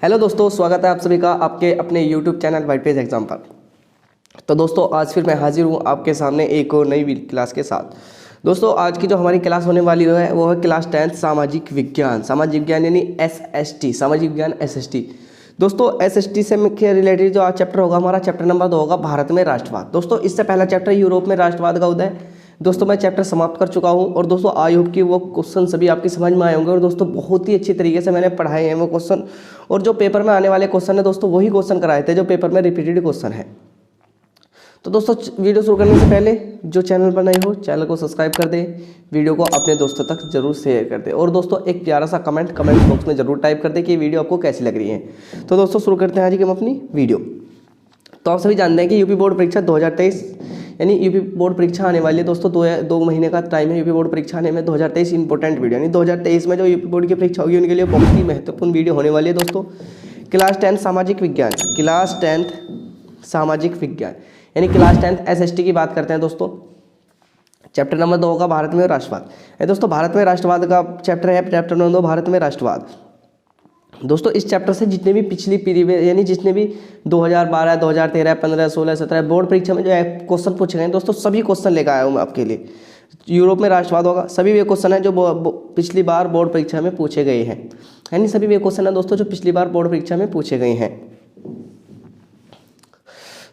Hello दोस्तों, स्वागत है आप सभी का आपके अपने YouTube channel white page exam पर। तो दोस्तों आज फिर मैं हाजिर हूँ आपके सामने एक और नई क्लास के साथ। दोस्तों आज की जो हमारी क्लास होने वाली है वो है क्लास 10 सामाजिक विज्ञान यानी SST, सामाजिक विज्ञान SST। दोस्तों SST से के रिलेटेड जो आज चैप्टर होगा हमारा चैप्टर नंबर 2 होगा भारत में राष्ट्रवाद। दोस्तों इससे पहला चैप्टर यूरोप में राष्ट्रवाद का उदय। दोस्तों मैं चैप्टर समाप्त कर चुका हूं और दोस्तों आई होप कि वो क्वेश्चन सभी आपकी समझ में आए होंगे और दोस्तों बहुत ही अच्छी तरीके से मैंने पढ़ाए हैं वो क्वेश्चन। और जो पेपर में आने वाले क्वेश्चन है दोस्तों वही क्वेश्चन कराए थे जो पेपर में रिपीटेड क्वेश्चन है। तो दोस्तों वीडियो शुरू करने से पहले जो चैनल पर नए हो चैनल को सब्सक्राइब कर दें, वीडियो को अपने दोस्तों तक जरूर शेयर कर दें और दोस्तों एक प्यारा सा कमेंट बॉक्स में जरूर टाइप कर दें कि वीडियो आपको कैसी लग रही है। तो दोस्तों शुरू करते हैं आज की हम अपनी वीडियो। तो आप सभी जानते हैं कि यूपी बोर्ड परीक्षा 2023 यानी यूपी बोर्ड परीक्षा आने वाली है दोस्तों। दो महीने का टाइम है यूपी बोर्ड परीक्षा आने में। 2023 इंपॉर्टेंट वीडियो यानी 2023 में जो यूपी बोर्ड की परीक्षा होगी उनके लिए बहुत ही महत्वपूर्ण वीडियो होने वाली है दोस्तों। क्लास 10 सामाजिक विज्ञान, क्लास 10 सामाजिक विज्ञान यानी क्लास 10 SST की बात करते हैं दोस्तों। चैप्टर नंबर 2 होगा भारत में राष्ट्रवाद। दोस्तों भारत में राष्ट्रवाद का चैप्टर है चैप्टर नंबर 2 भारत में राष्ट्रवाद। दोस्तों इस चैप्टर से जितने भी पिछली पीरियड यानी जितने भी 2012, 2013, 15, 16, 17 बोर्ड परीक्षा में जो क्वेश्चन पूछे गए दोस्तों सभी क्वेश्चन लेकर आया हूँ मैं आपके लिए। यूरोप में राष्ट्रवाद होगा, सभी वे क्वेश्चन हैं जो पिछली बार बोर्ड परीक्षा में पूछे गए हैं। यानी सभी वे क्वेश्चन हैं दोस्तों जो पिछली बार बोर्ड परीक्षा में पूछे गए हैं।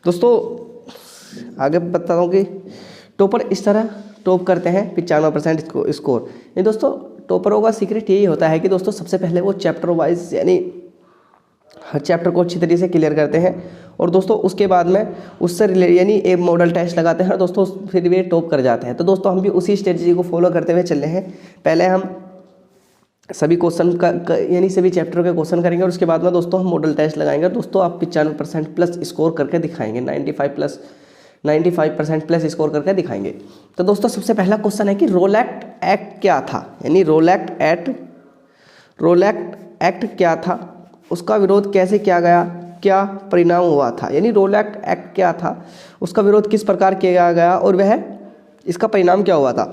दोस्तों आगे बताता हूँ कि टॉपर इस तरह टॉप करते हैं 95% स्कोर। ये दोस्तों टॉपरों का सीक्रेट यही होता है कि दोस्तों सबसे पहले वो चैप्टर वाइज यानी हर चैप्टर को अच्छी तरीके से क्लियर करते हैं और दोस्तों उसके बाद में उससे रिलेटेड यानी एक मॉडल टेस्ट लगाते हैं दोस्तों, फिर वे टॉप कर जाते हैं। तो दोस्तों हम भी उसी स्ट्रेटजी को फॉलो करते हुए चल रहे हैं। पहले हम सभी क्वेश्चन का यानी सभी चैप्टर के क्वेश्चन करेंगे और उसके बाद में दोस्तों हम मॉडल टेस्ट लगाएंगे और दोस्तों आप 95% प्लस स्कोर करके दिखाएंगे, 95% प्लस स्कोर करके दिखाएंगे। तो दोस्तों सबसे पहला क्वेश्चन है कि रोलैक्ट एक्ट क्या था, यानी रोलैक्ट एक्ट क्या था, उसका विरोध कैसे किया गया, क्या परिणाम हुआ था। यानी रोलैक्ट एक्ट क्या था, उसका विरोध किस प्रकार किया गया और वह इसका परिणाम क्या हुआ था।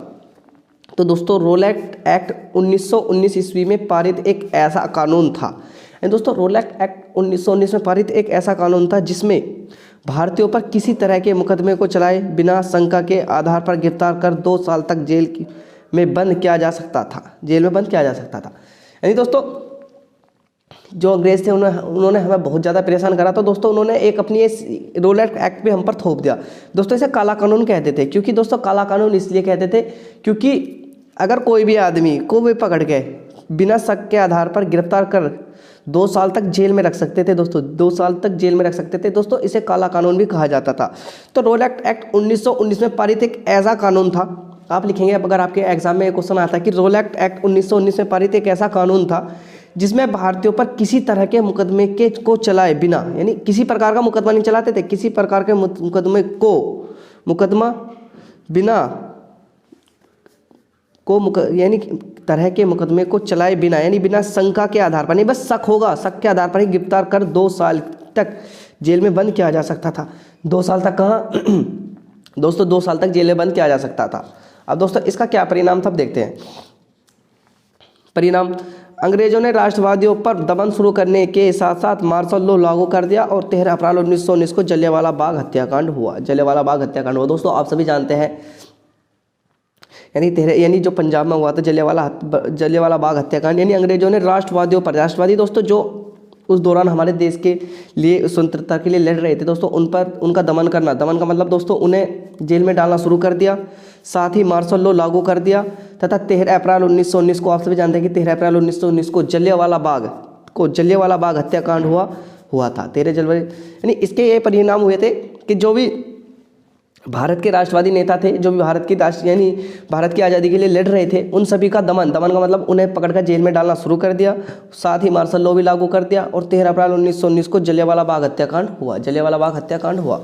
तो दोस्तों रोलैक्ट एक्ट 1919 ईस्वी में पारित एक ऐसा कानून था। दोस्तों रोलैक्ट एक्ट 1919 में पारित एक ऐसा कानून था जिसमें भारतीयों पर किसी तरह के मुकदमे को चलाए बिना शंका के आधार पर गिरफ्तार कर 2 साल तक जेल में बंद किया जा सकता था, यानी दोस्तों जो अंग्रेज थे उन्होंने हमें बहुत ज़्यादा परेशान करा। तो दोस्तों उन्होंने एक अपनी रोलैक्ट एक्ट पे हम पर थोप दिया। दोस्तों इसे काला कानून कहते थे, क्योंकि दोस्तों काला कानून इसलिए कहते थे क्योंकि अगर कोई भी आदमी को भी पकड़ के बिना शक के आधार पर गिरफ्तार कर 2 साल तक जेल में रख सकते थे दोस्तों, 2 साल तक जेल में रख सकते थे दोस्तों, इसे काला कानून भी कहा जाता था। तो रोलैक्ट एक्ट 1919 में पारित एक ऐसा कानून था। आप लिखेंगे अगर आपके एग्जाम में क्वेश्चन आता है कि रोलैक्ट एक्ट 1919 में पारित एक ऐसा कानून था जिसमें भारतीयों पर किसी तरह के मुकदमे को चलाए बिना, यानी किसी प्रकार का मुकदमा नहीं चलाते थे, किसी प्रकार के यानी तरह के मुकदमे को चलाए बिना, यानी बिना शंका के आधार पर नहीं, बस शक होगा, शक के आधार पर ही गिरफ्तार कर 2 साल तक जेल में बंद किया जा सकता था। 2 साल तक कहाँ दोस्तों 2 साल तक जेल में बंद किया जा सकता था। अब दोस्तों इसका क्या परिणाम था अब देखते हैं। परिणाम, अंग्रेजों ने राष्ट्रवादियों पर दमन शुरू करने के साथ साथ मार्शल लॉ लागू कर दिया और 13 अप्रैल 1919 को जलियांवाला बाग हत्याकांड हुआ। दोस्तों आप सभी जानते हैं यानी जो पंजाब में हुआ था जलियांवाला बाग हत्याकांड, यानी अंग्रेजों ने राष्ट्रवादी दोस्तों जो उस दौरान हमारे देश के लिए स्वतंत्रता के लिए लड़ रहे थे दोस्तों उनका दमन का मतलब दोस्तों उन्हें जेल में डालना शुरू कर दिया, साथ ही मार्शल लॉ लागू कर दिया तथा 13 अप्रैल 1919 को आप सभी जानते हैं कि 13 अप्रैल 1919 को जलियांवाला बाग हत्याकांड हुआ था 13 जनवरी। यानी इसके ये परिणाम हुए थे कि जो भी भारत के राष्ट्रवादी नेता थे, जो भी भारत की आज़ादी के लिए लड़ रहे थे, उन सभी का दमन का मतलब उन्हें पकड़कर जेल में डालना शुरू कर दिया, साथ ही मार्शल लॉ भी लागू कर दिया और 13 अप्रैल 1919 को जलियांवाला बाग हत्याकांड हुआ।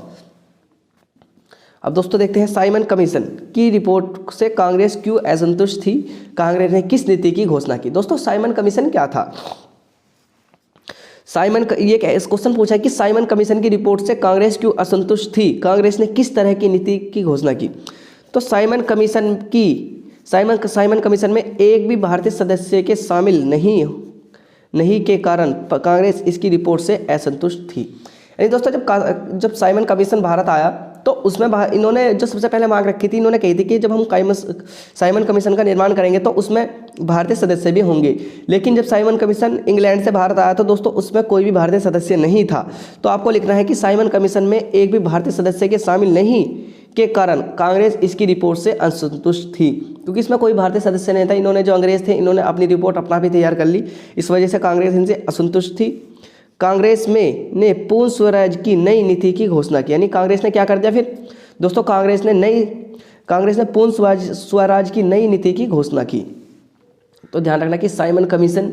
अब दोस्तों देखते हैं साइमन कमीशन की रिपोर्ट से कांग्रेस क्यों असंतुष्ट थी, कांग्रेस ने किस नीति की घोषणा की। दोस्तों साइमन कमीशन क्या था। इस क्वेश्चन पूछा है कि साइमन कमीशन की रिपोर्ट से कांग्रेस क्यों असंतुष्ट थी, कांग्रेस ने किस तरह की नीति की घोषणा की। तो साइमन कमीशन में एक भी भारतीय सदस्य के शामिल नहीं के कारण कांग्रेस इसकी रिपोर्ट से असंतुष्ट थी। यानी दोस्तों जब साइमन कमीशन भारत आया तो उसमें इन्होंने जो सबसे पहले मांग रखी थी, इन्होंने कही थी कि जब हम साइमन कमीशन का निर्माण करेंगे तो उसमें भारतीय सदस्य भी होंगे। लेकिन जब साइमन कमीशन इंग्लैंड से भारत आया तो दोस्तों उसमें कोई भी भारतीय सदस्य नहीं था। तो आपको लिखना है कि साइमन कमीशन में एक भी भारतीय सदस्य के शामिल नहीं के कारण कांग्रेस इसकी रिपोर्ट से असंतुष्ट थी, क्योंकि इसमें कोई भारतीय सदस्य नहीं था। इन्होंने जो अंग्रेज थे इन्होंने अपनी रिपोर्ट अपना भी तैयार कर ली, इस वजह से कांग्रेस इनसे असंतुष्ट थी। कांग्रेस ने पूर्ण स्वराज की नई नीति की घोषणा की। यानी कांग्रेस ने क्या कर दिया फिर दोस्तों, कांग्रेस ने पूर्ण स्वराज की नई नीति की घोषणा की। तो ध्यान रखना कि साइमन कमीशन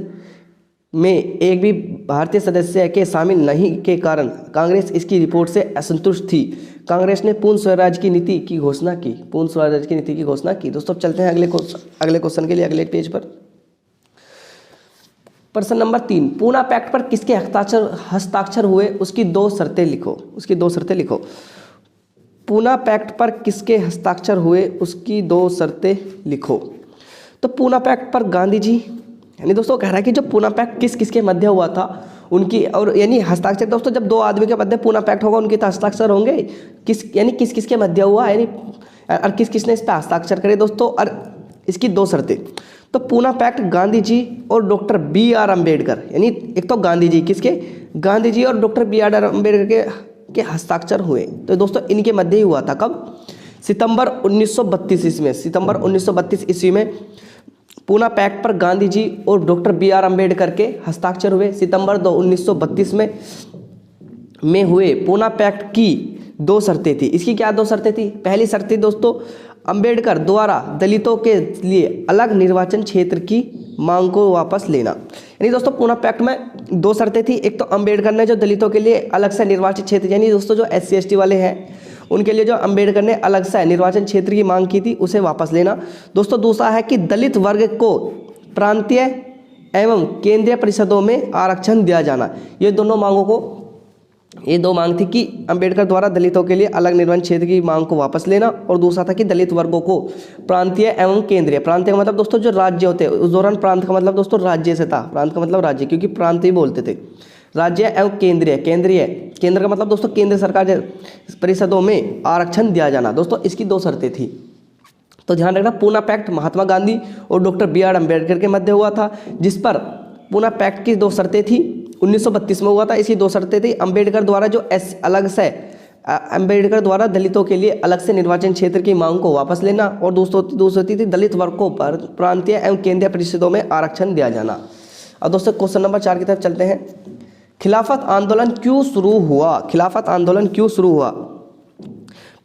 में एक भी भारतीय सदस्य के शामिल नहीं के कारण कांग्रेस इसकी रिपोर्ट से असंतुष्ट थी। कांग्रेस ने पूर्ण स्वराज की नीति की घोषणा की, पूर्ण स्वराज की नीति की घोषणा की। दोस्तों अब चलते हैं अगले क्वेश्चन के लिए, अगले पेज पर। प्रश्न नंबर 3, पूना पैक्ट पर किसके हस्ताक्षर हुए उसकी 2 शर्तें लिखो। पूना पैक्ट पर किसके हस्ताक्षर हुए उसकी 2 शर्तें लिखो। तो पूना पैक्ट पर गांधी जी, यानी दोस्तों कह रहा है कि जो पूना पैक्ट किसके मध्य हुआ था उनकी, और यानी हस्ताक्षर दोस्तों जब 2 आदमी के मध्य पूना पैक्ट होगा उनके तो हस्ताक्षर होंगे, किसके मध्य हुआ, यानी और किसने इस पर हस्ताक्षर करे दोस्तों, और इसकी 2 शर्तें। तो पूना पैक्ट गांधी जी और डॉक्टर BR अम्बेडकर, यानी एक तो गांधी जी और डॉक्टर BR अम्बेडकर के हस्ताक्षर हुए। तो दोस्तों इनके मध्य ही हुआ था। कब? सितंबर 1932 ईस्वी में पूना पैक्ट पर गांधी जी और डॉक्टर BR अम्बेडकर के हस्ताक्षर हुए। सितंबर 1932 में हुए पूना पैक्ट की 2 शर्तें थी। इसकी क्या 2 शर्तें थी? पहली शर्त थी दोस्तों, अंबेडकर द्वारा दलितों के लिए अलग निर्वाचन क्षेत्र की मांग को वापस लेना। यानी दोस्तों पूना पैक्ट में 2 शर्तें थी। एक तो अंबेडकर ने जो दलितों के लिए अलग से निर्वाचित क्षेत्र, यानी दोस्तों जो SC ST वाले हैं उनके लिए जो अंबेडकर ने अलग से निर्वाचन क्षेत्र की मांग की थी उसे वापस लेना। दोस्तों दूसरा है कि दलित वर्ग को प्रांतीय एवं केंद्रीय परिषदों में आरक्षण दिया जाना। ये 2 मांग थी कि अंबेडकर द्वारा दलितों के लिए अलग निर्वाचन क्षेत्र की मांग को वापस लेना, और दूसरा था कि दलित वर्गों को प्रांतीय एवं केंद्रीय, प्रांतीय का मतलब दोस्तों जो राज्य होते हैं, उस दौरान प्रांत का मतलब दोस्तों राज्य से था, प्रांत का मतलब राज्य, क्योंकि प्रांत ही बोलते थे। राज्य एवं केंद्र का मतलब दोस्तों केंद्र सरकार परिषदों में आरक्षण दिया जाना। दोस्तों इसकी 2 शर्तें थी। तो ध्यान रखना, पूना पैक्ट महात्मा गांधी और डॉक्टर BR अम्बेडकर के मध्य हुआ था, जिस पर पूना पैक्ट की 2 शर्तें थी। 1932 में हुआ था। इसकी 2 शर्तें थी, अंबेडकर द्वारा दलितों के लिए अलग से निर्वाचन क्षेत्र की मांग को वापस लेना, और दूसरी थी दलित वर्ग को प्रांतीय एवं केंद्रीय परिषदों में आरक्षण दिया जाना। अब दोस्तों क्वेश्चन नंबर 4 की तरफ चलते हैं। खिलाफत आंदोलन क्यों शुरू हुआ?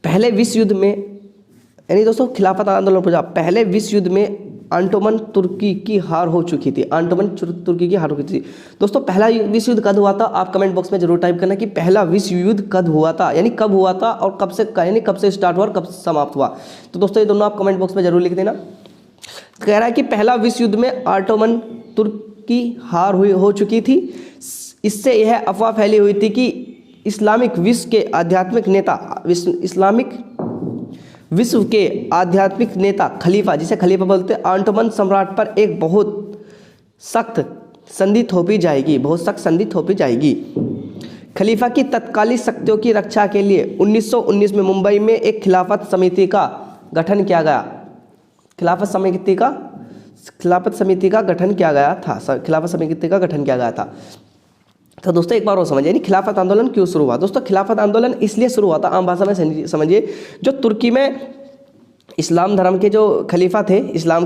पहले विश्व युद्ध में, यानी दोस्तों खिलाफत आंदोलन पूछा, पहले विश्व युद्ध में अंटोमन तुर्की की हार हो चुकी थी। दोस्तों पहला विश्व युद्ध कब हुआ था? आप कमेंट बॉक्स में जरूर टाइप करना कि पहला विश्व युद्ध कब हुआ था, यानी कब हुआ था और कब से स्टार्ट हुआ और कब समाप्त हुआ। तो दोस्तों ये दोनों आप कमेंट बॉक्स में जरूर लिख देना। कह रहा है कि पहला विश्व युद्ध में ऑटोमन तुर्क की हार हो चुकी थी। इससे यह अफवाह फैली हुई थी कि इस्लामिक विश्व के आध्यात्मिक नेता खलीफा, जिसे खलीफा बोलते हैं, ऑटोमन सम्राट पर एक बहुत सख्त संधि थोपी जाएगी। खलीफा की तत्कालीन शक्तियों की रक्षा के लिए 1919 में मुंबई में एक खिलाफत समिति का गठन किया गया। खिलाफत समिति का गठन किया गया था। तो दोस्तों एक बार और समझिए, खिलाफत आंदोलन क्यों शुरू हुआ? दोस्तों खिलाफत आंदोलन इसलिए शुरू हुआ था, आम भाषा में समझिए, जो तुर्की में इस्लाम धर्म के जो खलीफा थे, इस्लाम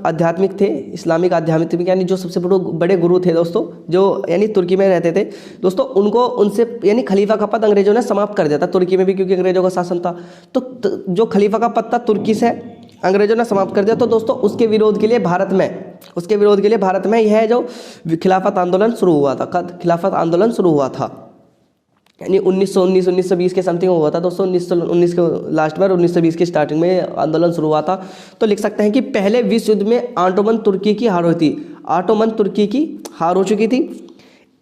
आध्यात्मिक थे, इस्लामिक आध्यात्मिक यानी जो सबसे बड़े गुरु थे दोस्तों, जो यानी तुर्की में रहते थे दोस्तों, उनसे यानी खलीफा का पद अंग्रेजों ने समाप्त कर दिया था तुर्की में भी, क्योंकि अंग्रेजों का शासन था। तो जो खलीफा का पद था तुर्की से अंग्रेजों ने समाप्त कर दिया। तो दोस्तों उसके विरोध के लिए भारत में यह जो खिलाफत आंदोलन शुरू हुआ था। खिलाफत आंदोलन शुरू हुआ था यानी 1919 के समथिंग हुआ था दोस्तों। 1919 के लास्ट में, 1920 के स्टार्टिंग में आंदोलन शुरू हुआ था। तो लिख सकते हैं कि पहले विश्व युद्ध में ऑटोमन तुर्की की हार हो चुकी थी।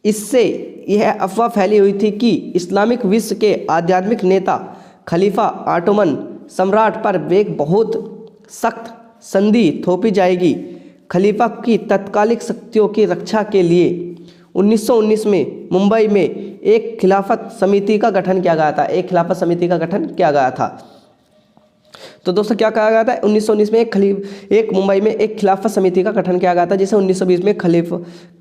इससे यह अफवाह फैली हुई थी कि इस्लामिक विश्व के आध्यात्मिक नेता खलीफा ऑटोमन सम्राट पर एक बहुत सख्त संधि थोपी जाएगी। खलीफा की तत्कालिक शक्तियों की रक्षा के लिए 1919 में मुंबई में एक खिलाफत समिति का गठन किया गया था। एक खिलाफत समिति का गठन किया गया था। तो दोस्तों क्या कहा गया था, 1919 में एक मुंबई में एक खिलाफत समिति का गठन किया गया था, जिसे 1920 में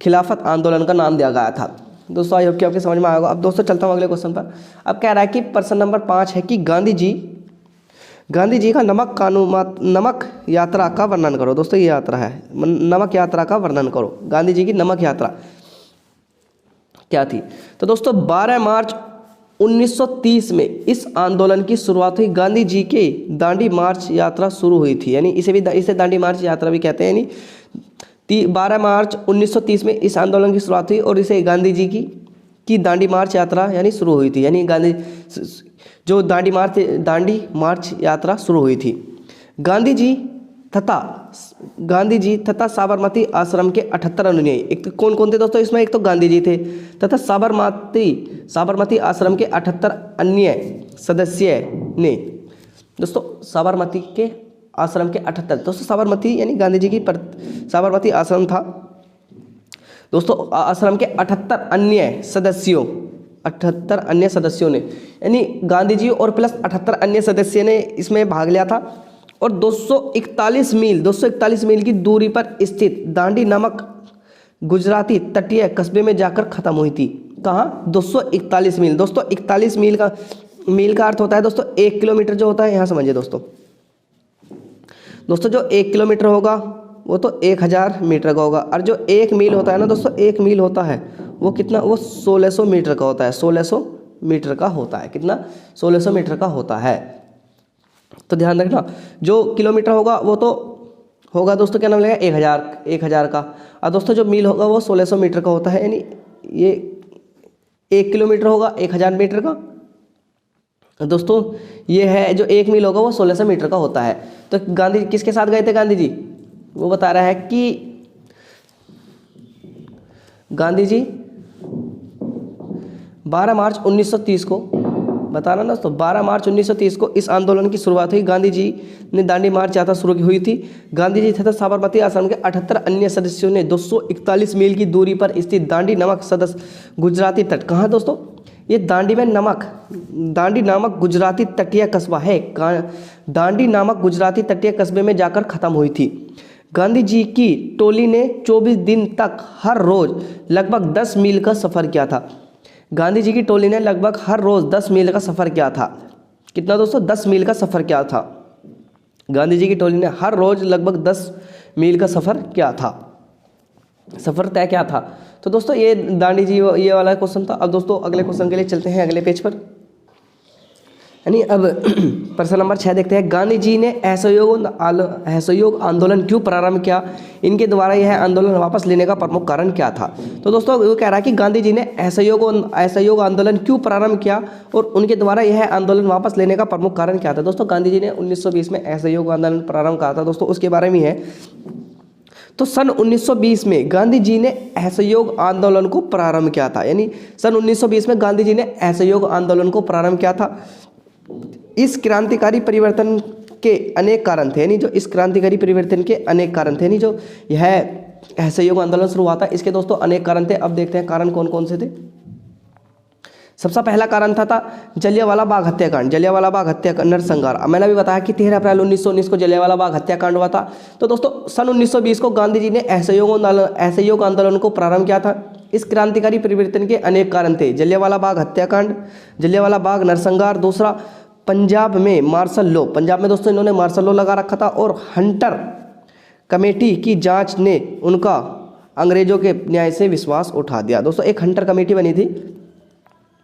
खिलाफत आंदोलन का नाम दिया गया था। दोस्तों आई होप कि आपके समझ में आएगा। अब दोस्तों चलता हूँ अगले क्वेश्चन पर। अब कह रहा है कि प्रश्न नंबर 5 है कि गांधी जी का नमक यात्रा का वर्णन करो। दोस्तों ये यात्रा है, नमक यात्रा का वर्णन करो। गांधी जी की नमक यात्रा क्या थी? तो दोस्तों 12 मार्च 1930 में इस आंदोलन की शुरुआत हुई। गांधी जी के दांडी मार्च यात्रा शुरू हुई थी, यानी इसे दांडी मार्च यात्रा भी कहते हैं। यानी 12 मार्च 1930 में इस आंदोलन की शुरुआत हुई और इसे गांधी जी की दांडी मार्च यात्रा यानी शुरू हुई थी। यानी जो दांडी मार्च यात्रा शुरू हुई थी। गांधी जी तथा साबरमती आश्रम के 78 अनुयायी, एक तो कौन कौन थे दोस्तों इसमें? एक तो गांधी जी थे तथा साबरमती आश्रम के 78 अन्य सदस्य ने। दोस्तों साबरमती के आश्रम के 78, दोस्तों साबरमती यानी गांधी जी की साबरमती आश्रम था। दोस्तों आश्रम के 78 अन्य सदस्यों ने, यानी गांधी जी और प्लस 78 अन्य सदस्य ने इसमें भाग लिया था। और 241 मील की दूरी पर स्थित दांडी नामक गुजराती तटीय कस्बे में जाकर खत्म हुई थी। कहाँ? 241 मील। दोस्तों 41 मील का अर्थ होता है दोस्तों 1 किलोमीटर जो होता है, यहाँ समझिए दोस्तों जो 1 किलोमीटर होगा वो तो 1000 मीटर का होगा, और जो 1 मील होता है ना दोस्तों, 1 मील होता है वो कितना? वो 1600 मीटर का होता है। 1600 मीटर का होता है। कितना? 1600 मीटर का होता है। तो ध्यान रखना, जो किलोमीटर होगा वो तो होगा दोस्तों क्या नाम लगेगा? 1000 का। और दोस्तों जो मील होगा वो 1600 मीटर का होता है। यानी ये 1 किलोमीटर होगा 1000 मीटर का। दोस्तों ये है जो 1 मील होगा वो 1600 मीटर का होता है। तो गांधी किसके साथ गए थे? गांधी जी वो बता रहा है कि गांधी जी 12 मार्च 1930 को बता रहा ना दोस्तों, 12 मार्च 1930 को इस आंदोलन की शुरुआत हुई। गांधी जी ने दांडी मार्च यात्रा शुरू हुई थी। गांधी जी तथा साबरमती आश्रम के 78 अन्य सदस्यों ने 241 मील की दूरी पर स्थित दांडी नामक गुजराती तट, कहाँ दोस्तों? ये दांडी नामक गुजराती तटीय कस्बा है। दांडी नामक गुजराती तटीय कस्बे में जाकर खत्म हुई थी। गांधी जी की टोली ने 24 दिन तक हर रोज लगभग 10 मील का सफर किया था। गांधी जी की टोली ने लगभग हर रोज 10 मील का सफर किया था। कितना दोस्तों? 10 मील का सफर किया था। गांधी जी की टोली ने हर रोज लगभग 10 मील का सफर किया था, सफर तय किया था। तो दोस्तों ये दांडी जी ये वाला क्वेश्चन था। अब दोस्तों अगले क्वेश्चन के लिए चलते हैं अगले पेज पर। यानी अब प्रश्न नंबर 6 देखते हैं। गांधी जी ने असहयोग आंदोलन क्यों प्रारंभ किया? इनके द्वारा यह आंदोलन वापस लेने का प्रमुख कारण क्या था? तो दोस्तों वो कह रहा है कि गांधी जी ने असहयोग आंदोलन क्यों प्रारंभ किया और उनके द्वारा यह आंदोलन वापस लेने का प्रमुख कारण क्या था? दोस्तों गांधी जी ने 1920 में असहयोग आंदोलन प्रारंभ किया था। दोस्तों उसके बारे में है। तो सन 1920 में गांधी जी ने असहयोग आंदोलन को प्रारंभ किया था। यानी सन 1920 में गांधी जी ने असहयोग आंदोलन को प्रारंभ किया था। इस क्रांतिकारी परिवर्तन के अनेक कारण थे। यानी जो इस क्रांतिकारी परिवर्तन के अनेक कारण थे, यानी जो यह असहयोग आंदोलन शुरू हुआ था इसके दोस्तों अनेक कारण थे। अब देखते हैं कारण कौन कौन से थे। सबसे पहला कारण था जलियांवाला बाग हत्याकांड। जलियांवाला बाग हत्याकांड नरसंहार। मैंने अभी बताया कि 13 अप्रैल 1919 को जलियांवाला बाग हत्याकांड हुआ था। तो दोस्तों सन 1920 को गांधी जी ने असहयोग आंदोलन को प्रारंभ किया था। इस क्रांतिकारी परिवर्तन के अनेक कारण थे। जलियांवाला बाग हत्याकांड, जलियांवाला बाग नरसंहार। दूसरा पंजाब में मार्शल लॉ। पंजाब में दोस्तों इन्होंने मार्शल लॉ लगा रखा था। और हंटर कमेटी की जांच ने उनका अंग्रेजों के न्याय से विश्वास उठा दिया। दोस्तों एक हंटर कमेटी बनी थी,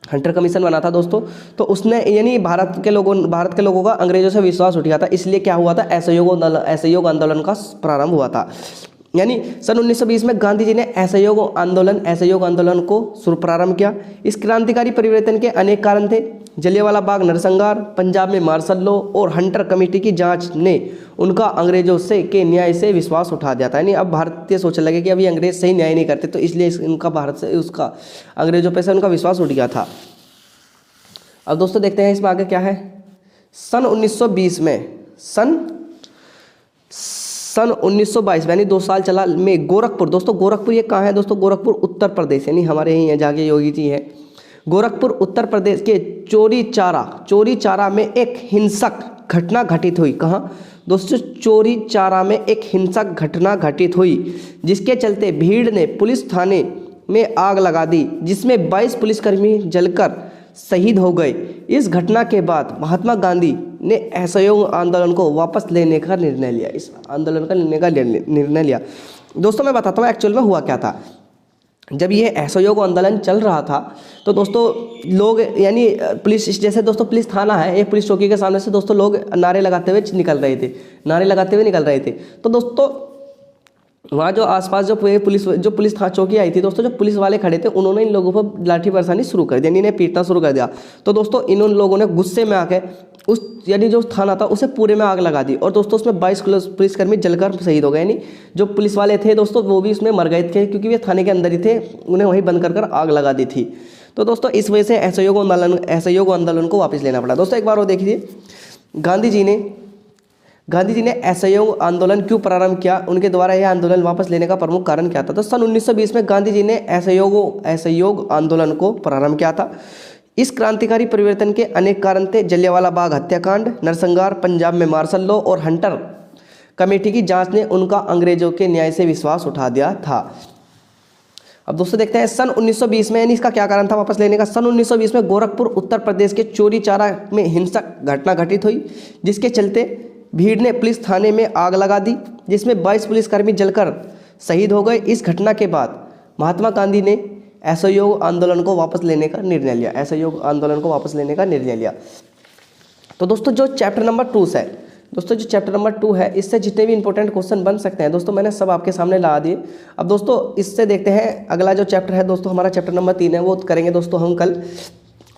हंटर कमीशन बना था दोस्तों। तो उसने यानी भारत के लोगों का अंग्रेजों से विश्वास उठ गया था। इसलिए क्या हुआ था? असहयोग आंदोलन का प्रारंभ हुआ था। यानी सन 1920 में गांधी जी ने असहयोग आंदोलन को प्रारंभ किया। इस क्रांतिकारी परिवर्तन के अनेक कारण थे। जलियांवाला बाग नरसंहार, पंजाब में मार्शल लॉ और हंटर कमेटी की जांच ने उनका अंग्रेजों के न्याय से विश्वास उठा दिया था। यानी अब भारतीय सोचने लगे कि अभी अंग्रेज सही न्याय नहीं करते, तो इसलिए उनका भारत से अंग्रेजों पे से उनका विश्वास उठ गया था। अब दोस्तों देखते हैं इसमें आगे क्या है। सन 1920 में सन 1922 यानी 2 साल चला में गोरखपुर, दोस्तों गोरखपुर ये कहाँ है दोस्तों, गोरखपुर उत्तर प्रदेश यानी हमारे यहीं है जाके योगी जी है। गोरखपुर उत्तर प्रदेश के चोरी चारा में एक हिंसक घटना घटित हुई। कहाँ दोस्तों, चोरी चारा में एक हिंसक घटना घटित हुई, जिसके चलते भीड़ ने पुलिस थाने में आग लगा दी, जिसमें 22 पुलिसकर्मी जलकर शहीद हो गए। इस घटना के बाद महात्मा गांधी ने असहयोग आंदोलन को वापस लेने का निर्णय लिया। इस आंदोलन का लेने का निर्णय लिया। दोस्तों मैं बताता हूँ एक्चुअल में हुआ क्या था। जब ये असहयोग आंदोलन चल रहा था तो दोस्तों लोग यानी पुलिस, जैसे दोस्तों पुलिस थाना है, एक पुलिस चौकी के सामने से दोस्तों लोग नारे लगाते हुए निकल रहे थे। तो दोस्तों वहाँ जो आसपास जो पुलिस चौकी आई थी दोस्तों, जो पुलिस वाले खड़े थे उन्होंने इन लोगों पर लाठी बरसानी शुरू कर दी, यानी इन्हें पीटना शुरू कर दिया। तो दोस्तों इन लोगों ने गुस्से में आके उस यानी जो थाना था उसे पूरे में आग लगा दी, और दोस्तों उसमें 22 पुलिसकर्मी जलकर शहीद हो गए। यानी जो पुलिस वाले थे दोस्तों वो भी उसमें मर गए थे, क्योंकि वे थाने के अंदर ही थे, उन्हें वहीं बंद कर आग लगा दी थी। तो दोस्तों इस वजह से असहयोग आंदोलन को वापस लेना पड़ा। दोस्तों एक बार वो देखिए, गांधी जी ने असहयोग आंदोलन क्यों प्रारंभ किया, उनके द्वारा यह आंदोलन वापस लेने का प्रमुख कारण क्या था। तो सन 1920 में गांधी जी ने असहयोग आंदोलन को प्रारंभ किया था। इस क्रांतिकारी परिवर्तन के अनेक कारण थे। जलियांवाला बाग हत्याकांड, नरसंहार, पंजाब में मार्शल लॉ और हंटर कमेटी की जांच ने उनका अंग्रेजों के न्याय से विश्वास उठा दिया था। अब दोस्तों देखते हैं सन 1920 में, यानी इसका क्या कारण था वापस लेने का। सन 1920 में गोरखपुर उत्तर प्रदेश के चोरी चारा में हिंसक घटना घटित हुई, जिसके चलते भीड़ ने पुलिस थाने में आग लगा दी, जिसमें 22 पुलिसकर्मी जलकर शहीद हो गए। इस घटना के बाद महात्मा गांधी ने असहयोग आंदोलन को वापस लेने का निर्णय लिया। तो दोस्तों जो चैप्टर नंबर 2 है, इससे जितने भी इंपॉर्टेंट क्वेश्चन बन सकते हैं दोस्तों मैंने सब आपके सामने ला दिए। अब दोस्तों इससे देखते हैं अगला जो चैप्टर है दोस्तों, हमारा चैप्टर नंबर 3 है, वो करेंगे दोस्तों हम कल।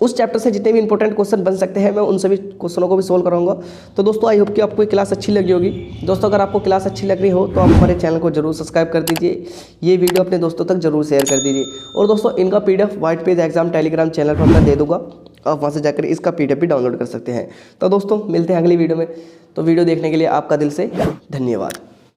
उस चैप्टर से जितने भी इंपॉर्टेंट क्वेश्चन बन सकते हैं मैं उन सभी क्वेश्चनों को भी सोल्व कराऊंगा। तो दोस्तों आई होप कि आपको क्लास अच्छी लगी होगी। दोस्तों अगर आपको क्लास अच्छी लग रही हो तो आप हमारे चैनल को जरूर सब्सक्राइब कर दीजिए, ये वीडियो अपने दोस्तों तक जरूर शेयर कर दीजिए। और दोस्तों इनका PDF white page exam Telegram channel पर मैं दे दूंगा, आप वहाँ से जाकर इसका PDF भी डाउनलोड कर सकते हैं। तो दोस्तों मिलते हैं अगली वीडियो में। तो वीडियो देखने के लिए आपका दिल से धन्यवाद।